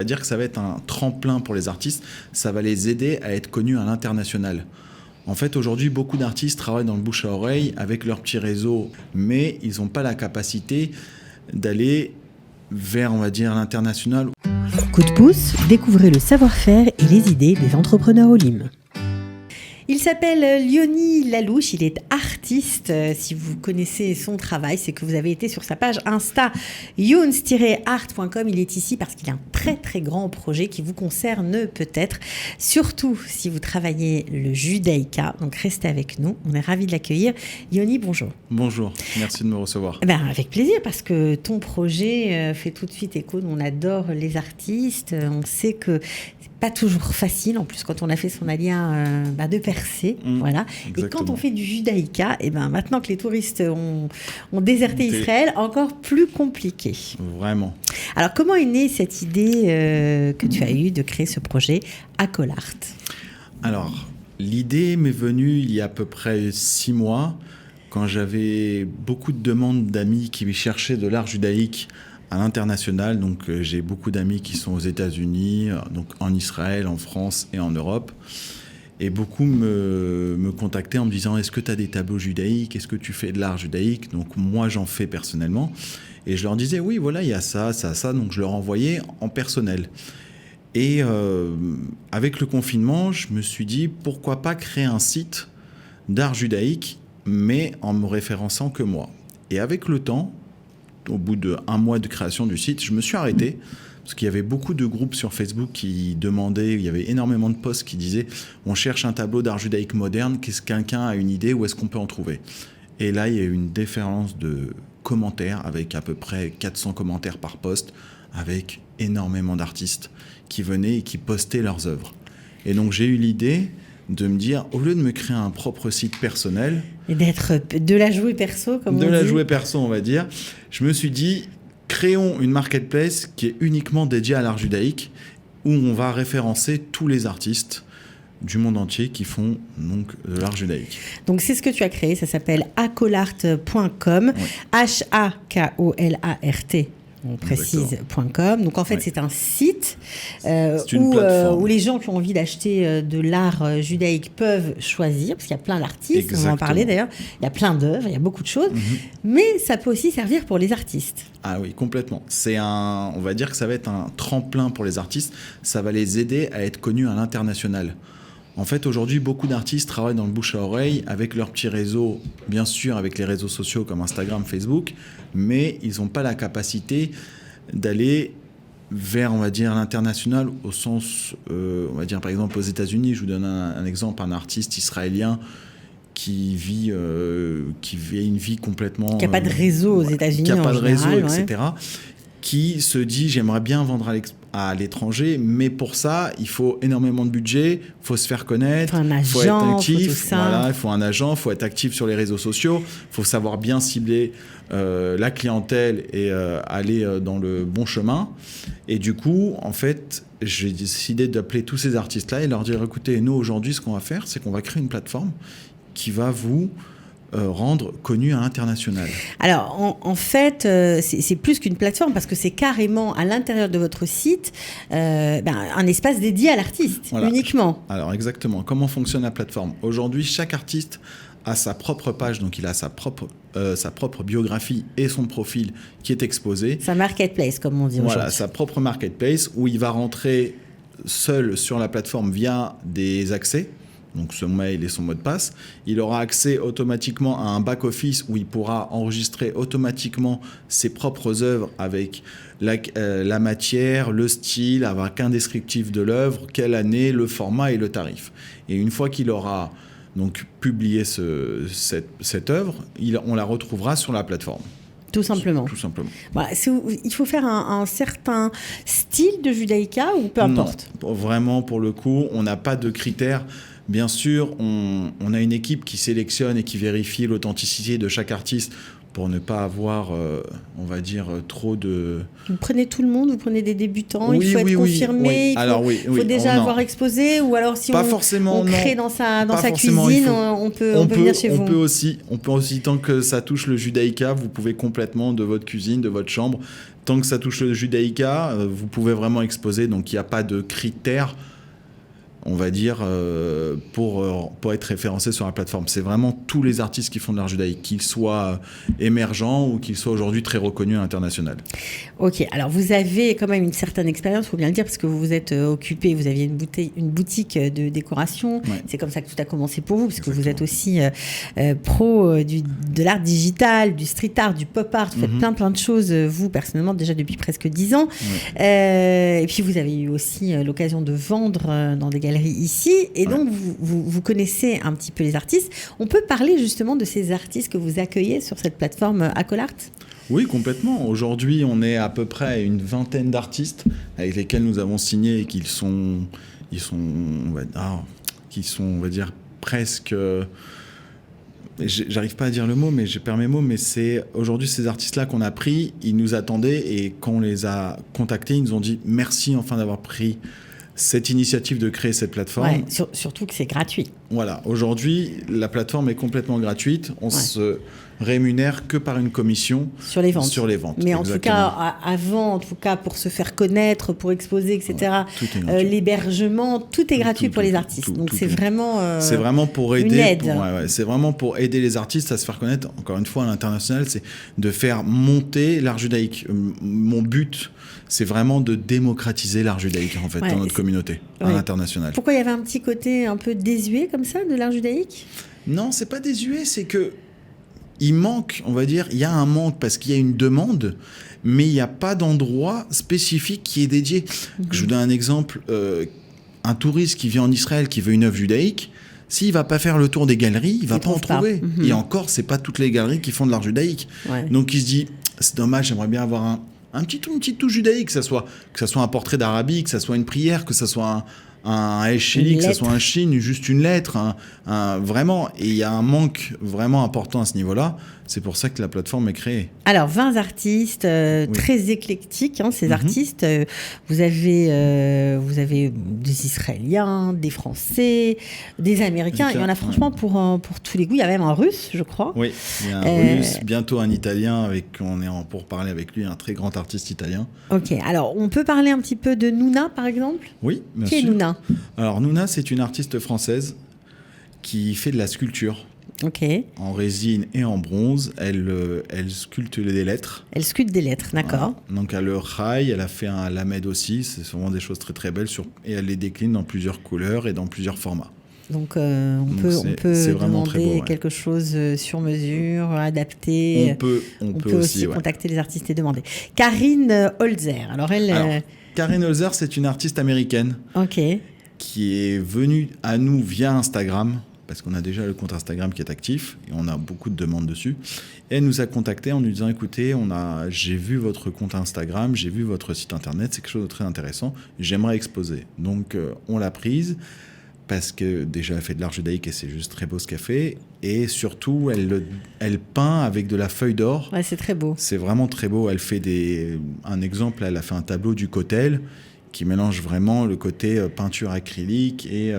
C'est-à-dire que ça va être un tremplin pour les artistes, ça va les aider à être connus à l'international. En fait, aujourd'hui, beaucoup d'artistes travaillent dans le bouche à oreille avec leur petit réseau, mais ils n'ont pas la capacité d'aller vers, on va dire, l'international. Coup de pouce, découvrez le savoir-faire et les idées des entrepreneurs Olim. Il s'appelle Liony Lalouche, il est artiste. Si vous connaissez son travail, c'est que vous avez été sur sa page Insta younes-art.com. Il est ici parce qu'il a un très très grand projet qui vous concerne peut-être, surtout si vous travaillez le judaïka. Donc restez avec nous, on est ravis de l'accueillir. Liony, bonjour. Bonjour, merci de me recevoir. Avec plaisir, parce que ton projet fait tout de suite écho. On adore les artistes, on sait que pas toujours facile, en plus quand on a fait son alia de percer, voilà. Exactement. Et quand on fait du judaïka, maintenant que les touristes ont déserté Israël, encore plus compliqué. Vraiment. Alors comment est née cette idée que tu as eue de créer ce projet Acolart? Alors, l'idée m'est venue il y a à peu près 6 mois, quand j'avais beaucoup de demandes d'amis qui cherchaient de l'art judaïque à l'international. Donc j'ai beaucoup d'amis qui sont aux États-Unis, donc en Israël, en France et en Europe. Et beaucoup me contactaient en me disant: est-ce que tu as des tableaux judaïques? Est-ce que tu fais de l'art judaïque? Donc moi j'en fais personnellement. Et je leur disais: oui, voilà, il y a ça, ça, ça. Donc je leur envoyais en personnel. Et avec le confinement, je me suis dit: pourquoi pas créer un site d'art judaïque, mais en me référençant que moi. Et avec le temps, au bout d'1 mois de création du site, je me suis arrêté parce qu'il y avait beaucoup de groupes sur Facebook qui demandaient, il y avait énormément de posts qui disaient: on cherche un tableau d'art judaïque moderne, qu'est-ce que quelqu'un a une idée, où est-ce qu'on peut en trouver? Et là, il y a eu une déferlance de commentaires avec à peu près 400 commentaires par post, avec énormément d'artistes qui venaient et qui postaient leurs œuvres. Et donc j'ai eu l'idée de me dire, au lieu de me créer un propre site personnel, et d'être de la jouer perso, comme on dit. De la jouer perso, on va dire. Je me suis dit, créons une marketplace qui est uniquement dédiée à l'art judaïque, où on va référencer tous les artistes du monde entier qui font donc de l'art judaïque. Donc c'est ce que tu as créé, ça s'appelle acolart.com, Oui. H-A-K-O-L-A-R-T. On précise .com. Donc en fait, c'est un site où les gens qui ont envie d'acheter de l'art judaïque peuvent choisir, parce qu'il y a plein d'artistes, Exactement. on va en parler d'ailleurs, il y a plein d'œuvres, il y a beaucoup de choses, mais ça peut aussi servir pour les artistes. Ah oui, complètement. On va dire que ça va être un tremplin pour les artistes, ça va les aider à être connus à l'international. En fait, aujourd'hui, beaucoup d'artistes travaillent dans le bouche à oreille avec leur petit réseau, bien sûr avec les réseaux sociaux comme Instagram, Facebook, mais ils n'ont pas la capacité d'aller vers, on va dire, l'international au sens, on va dire par exemple aux États-Unis. Je vous donne un exemple, un artiste israélien qui vit une vie complètement... Qui n'a pas de réseau aux États-Unis qui n'a pas de général, réseau, etc. Qui se dit: j'aimerais bien vendre à l'étranger, mais pour ça, il faut énormément de budget, il faut se faire connaître, il faut être actif, il faut un agent, il faut être actif sur les réseaux sociaux, il faut savoir bien cibler la clientèle et aller dans le bon chemin. Et du coup, en fait, j'ai décidé d'appeler tous ces artistes-là et leur dire: écoutez, nous aujourd'hui, ce qu'on va faire, c'est qu'on va créer une plateforme qui va vous rendre connu à l'international. Alors, en fait, c'est plus qu'une plateforme, parce que c'est carrément à l'intérieur de votre site un espace dédié à l'artiste, voilà. Uniquement. Alors, exactement. Comment fonctionne la plateforme? Aujourd'hui, chaque artiste a sa propre page, donc il a sa propre biographie et son profil qui est exposé. Sa marketplace, comme on dit aujourd'hui. Voilà, sa propre marketplace, où il va rentrer seul sur la plateforme via des accès, donc son mail et son mot de passe. Il aura accès automatiquement à un back-office où il pourra enregistrer automatiquement ses propres œuvres avec la matière, le style, avec un descriptif de l'œuvre, quelle année, le format et le tarif. Et une fois qu'il aura donc publié cette œuvre, on la retrouvera sur la plateforme. Tout simplement. Tout simplement. Voilà, il faut faire un certain style de judaïka ou peu importe? Non, vraiment, pour le coup, on n'a pas de critères. Bien sûr, on a une équipe qui sélectionne et qui vérifie l'authenticité de chaque artiste pour ne pas avoir, on va dire, trop de... Vous prenez tout le monde, vous prenez des débutants, il faut être confirmé, il faut déjà avoir exposé, ou alors si on crée dans sa cuisine, on peut venir chez vous. On peut aussi, tant que ça touche le judaïka, vous pouvez complètement, de votre cuisine, de votre chambre, tant que ça touche le judaïka, vous pouvez vraiment exposer. Donc il n'y a pas de critères, on va dire, pour être référencé sur la plateforme. C'est vraiment tous les artistes qui font de l'art judaïque, qu'ils soient émergents ou qu'ils soient aujourd'hui très reconnus à l'international. Ok, alors vous avez quand même une certaine expérience, il faut bien le dire, parce que vous vous êtes occupé, vous aviez une boutique de décoration. Ouais. C'est comme ça que tout a commencé pour vous, parce que vous êtes aussi pro de l'art digital, du street art, du pop art. Vous faites plein de choses, vous, personnellement, déjà depuis presque 10 ans. Ouais. Et puis vous avez eu aussi l'occasion de vendre dans des galeries ici, et donc vous connaissez un petit peu les artistes. On peut parler justement de ces artistes que vous accueillez sur cette plateforme Accolart ? Oui, complètement. Aujourd'hui, on est à peu près une vingtaine d'artistes avec lesquels nous avons signé et qui sont, on va dire, presque... J'arrive pas à dire le mot, mais je perds mes mots, mais c'est aujourd'hui ces artistes-là qu'on a pris, ils nous attendaient, et quand on les a contactés, ils nous ont dit merci enfin d'avoir pris cette initiative de créer cette plateforme. Ouais, surtout que c'est gratuit. Voilà, aujourd'hui, la plateforme est complètement gratuite. On se rémunère que par une commission sur les ventes. Mais exactement. En tout cas, avant, en tout cas, pour se faire connaître, pour exposer, etc., l'hébergement, tout est gratuit pour les artistes. Donc c'est vraiment c'est vraiment pour aider, une aide. C'est vraiment pour aider les artistes à se faire connaître. Encore une fois, à l'international, c'est de faire monter l'art judaïque. Mon but, c'est vraiment de démocratiser l'art judaïque, en fait, dans notre communauté, à l'international. Pourquoi il y avait un petit côté un peu désuet comme ça de l'art judaïque ? Non, c'est pas désuet, c'est que il manque, on va dire, il y a un manque parce qu'il y a une demande, mais il n'y a pas d'endroit spécifique qui est dédié. Je vous donne un exemple, un touriste qui vient en Israël, qui veut une œuvre judaïque, s'il va pas faire le tour des galeries, il va pas en trouver. Et encore, c'est pas toutes les galeries qui font de l'art judaïque. Ouais. Donc il se dit, c'est dommage, j'aimerais bien avoir une petite touche judaïque, que ça soit un portrait d'Arabie, que ça soit une prière, que ça soit un Escheli, que ça soit un Chine, juste une lettre, vraiment. Et il y a un manque vraiment important à ce niveau-là. C'est pour ça que la plateforme est créée. Alors, 20 artistes, très éclectiques, ces artistes. Vous avez des Israéliens, des Français, des Américains. Il y en a franchement pour tous les goûts. Il y a même un Russe, je crois. Oui, il y a un Russe, bientôt un Italien, on est pour parler avec lui, un très grand artiste italien. Ok, alors on peut parler un petit peu de Nouna, par exemple ? Oui, bien sûr. Qui est Nouna ? Alors, Nouna, c'est une artiste française qui fait de la sculpture. Okay. En résine et en bronze, elle sculpte des lettres. Elle sculpte des lettres, d'accord. Voilà. Donc elle le raille, elle a fait un lamed aussi, c'est vraiment des choses très très belles, et elle les décline dans plusieurs couleurs et dans plusieurs formats. Donc on peut demander quelque chose sur mesure, adapté. On peut aussi contacter les artistes et demander. Karine Holzer, Karine Holzer, c'est une artiste américaine qui est venue à nous via Instagram, parce qu'on a déjà le compte Instagram qui est actif et on a beaucoup de demandes dessus. Et elle nous a contactés en nous disant, écoutez, j'ai vu votre compte Instagram, j'ai vu votre site internet, c'est quelque chose de très intéressant, j'aimerais exposer. Donc on l'a prise parce que déjà elle fait de l'art judaïque et c'est juste très beau ce qu'elle fait. Et surtout, elle peint avec de la feuille d'or. Ouais, c'est très beau. C'est vraiment très beau. Elle fait un exemple, elle a fait un tableau du Kotel qui mélange vraiment le côté peinture acrylique et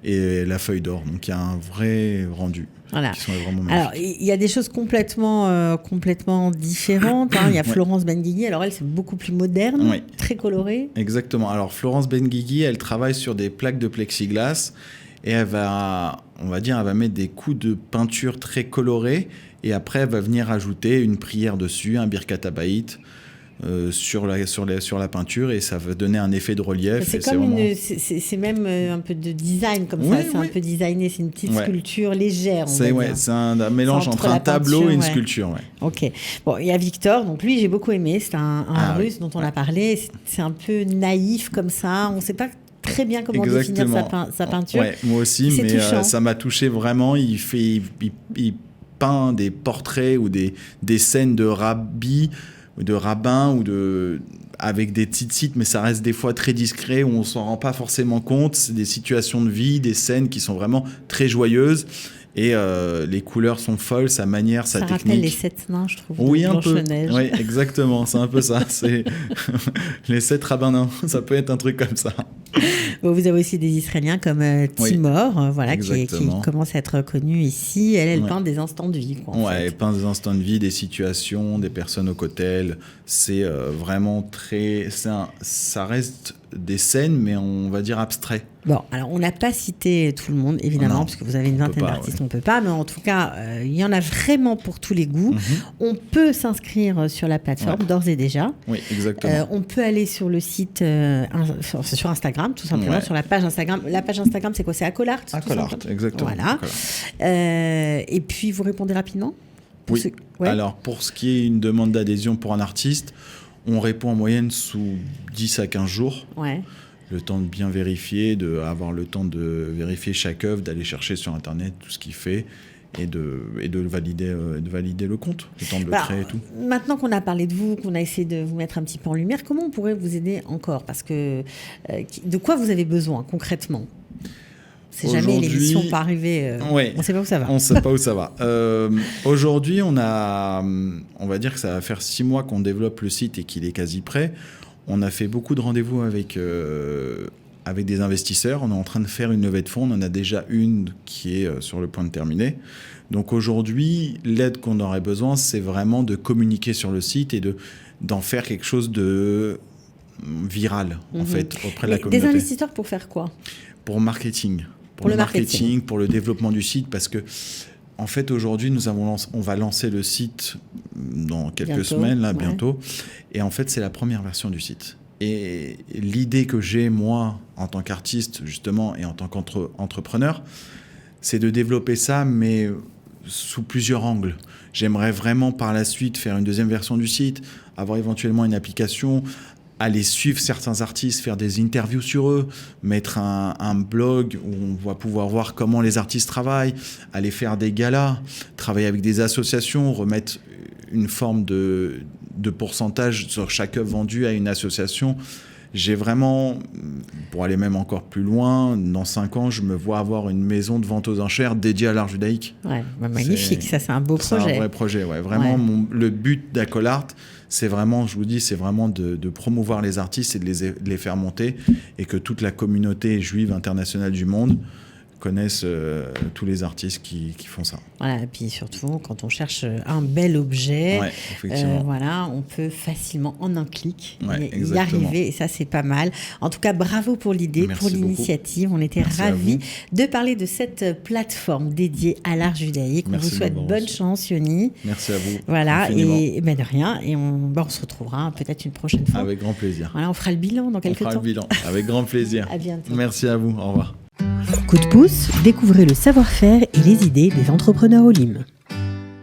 la feuille d'or. Donc il y a un vrai rendu. Voilà. Qui sont vraiment magnifiques. Alors il y a des choses complètement différentes. Il y a Florence Benguigui. Alors elle, c'est beaucoup plus moderne, très colorée. Exactement. Alors Florence Benguigui, elle travaille sur des plaques de plexiglas et elle va mettre des coups de peinture très colorés et après elle va venir ajouter une prière dessus, un birkat habayit. Sur la peinture et ça va donner un effet de relief. C'est même un peu de design comme ça, c'est un peu designé, c'est une petite sculpture légère. C'est un mélange entre un tableau et une sculpture. Ouais. Ok. Bon, il y a Victor, donc lui j'ai beaucoup aimé, c'est un Russe dont on a parlé, c'est un peu naïf comme ça, on ne sait pas très bien comment définir sa peinture. Ouais, moi aussi, mais ça m'a touché vraiment. Il peint des portraits ou des scènes de rabbins avec des tzitzit, mais ça reste des fois très discret, où on s'en rend pas forcément compte. C'est des situations de vie, des scènes qui sont vraiment très joyeuses. Et les couleurs sont folles, sa manière, sa technique. Ça rappelle les 7 nains, je trouve. Oui, un peu. Blanche-Neige. Oui, exactement. C'est un peu ça. C'est les 7 rabbins nains. Ça peut être un truc comme ça. Bon, vous avez aussi des Israéliens comme Timor, voilà, qui commence à être connu ici. Elle peint des instants de vie. Quoi, elle peint des instants de vie, des situations, des personnes au cocktail. C'est vraiment très... ça reste des scènes, mais on va dire abstrait. Bon, alors on n'a pas cité tout le monde, évidemment, parce que vous avez une vingtaine d'artistes, on ne peut pas, mais en tout cas, il y en a vraiment pour tous les goûts. On peut s'inscrire sur la plateforme, d'ores et déjà. Oui, exactement. On peut aller sur le site, sur Instagram, tout simplement, sur la page Instagram. La page Instagram, c'est quoi? C'est Accolart? Accolart, exactement. Voilà. Et puis, vous répondez rapidement? Alors, pour ce qui est une demande d'adhésion pour un artiste, on répond en moyenne sous 10 à 15 jours. Le temps de bien vérifier, d'avoir le temps de vérifier chaque œuvre, d'aller chercher sur Internet tout ce qu'il fait et de valider le compte, le temps de le créer et tout. Maintenant qu'on a parlé de vous, qu'on a essayé de vous mettre un petit peu en lumière, comment on pourrait vous aider encore? Parce que de quoi vous avez besoin concrètement? C'est jamais l'émission pas arrivée. On ne sait pas où ça va. On ne sait pas où ça va. Aujourd'hui, on va dire que ça va faire 6 mois qu'on développe le site et qu'il est quasi prêt. On a fait beaucoup de rendez-vous avec des investisseurs. On est en train de faire une levée de fonds. On en a déjà une qui est sur le point de terminer. Donc aujourd'hui, l'aide qu'on aurait besoin, c'est vraiment de communiquer sur le site et d'en faire quelque chose de viral, en fait, auprès de la communauté. Des investisseurs pour faire quoi? Pour marketing. Pour le marketing, pour le développement du site, parce que en fait aujourd'hui on va lancer le site dans quelques semaines bientôt, et en fait c'est la première version du site. Et l'idée que j'ai moi en tant qu'artiste justement et en tant qu'entrepreneur, c'est de développer ça mais sous plusieurs angles. J'aimerais vraiment par la suite faire une deuxième version du site, avoir éventuellement une application, aller suivre certains artistes, faire des interviews sur eux, mettre un blog où on va pouvoir voir comment les artistes travaillent, aller faire des galas, travailler avec des associations, remettre une forme de pourcentage sur chaque œuvre vendue à une association. J'ai vraiment, pour aller même encore plus loin, dans 5 ans, je me vois avoir une maison de vente aux enchères dédiée à l'art judaïque. Magnifique, ça c'est un beau projet. C'est un vrai projet, vraiment. Le but d'Accolart, c'est vraiment, je vous dis, c'est vraiment de promouvoir les artistes et de les faire monter, et que toute la communauté juive internationale du monde connaissent tous les artistes qui font ça. Voilà, et puis surtout, quand on cherche un bel objet, on peut facilement, en un clic, y arriver, et ça, c'est pas mal. En tout cas, bravo pour l'idée, pour l'initiative. On était ravis de parler de cette plateforme dédiée à l'art judaïque. On vous souhaite bonne chance, Yoni. Merci à vous. Voilà, et de rien. Et on se retrouvera peut-être une prochaine fois. Avec grand plaisir. Voilà, on fera le bilan dans quelques temps. On fera le bilan, avec grand plaisir. À bientôt. Merci à vous, au revoir. Coup de pouce, découvrez le savoir-faire et les idées des entrepreneurs Olim.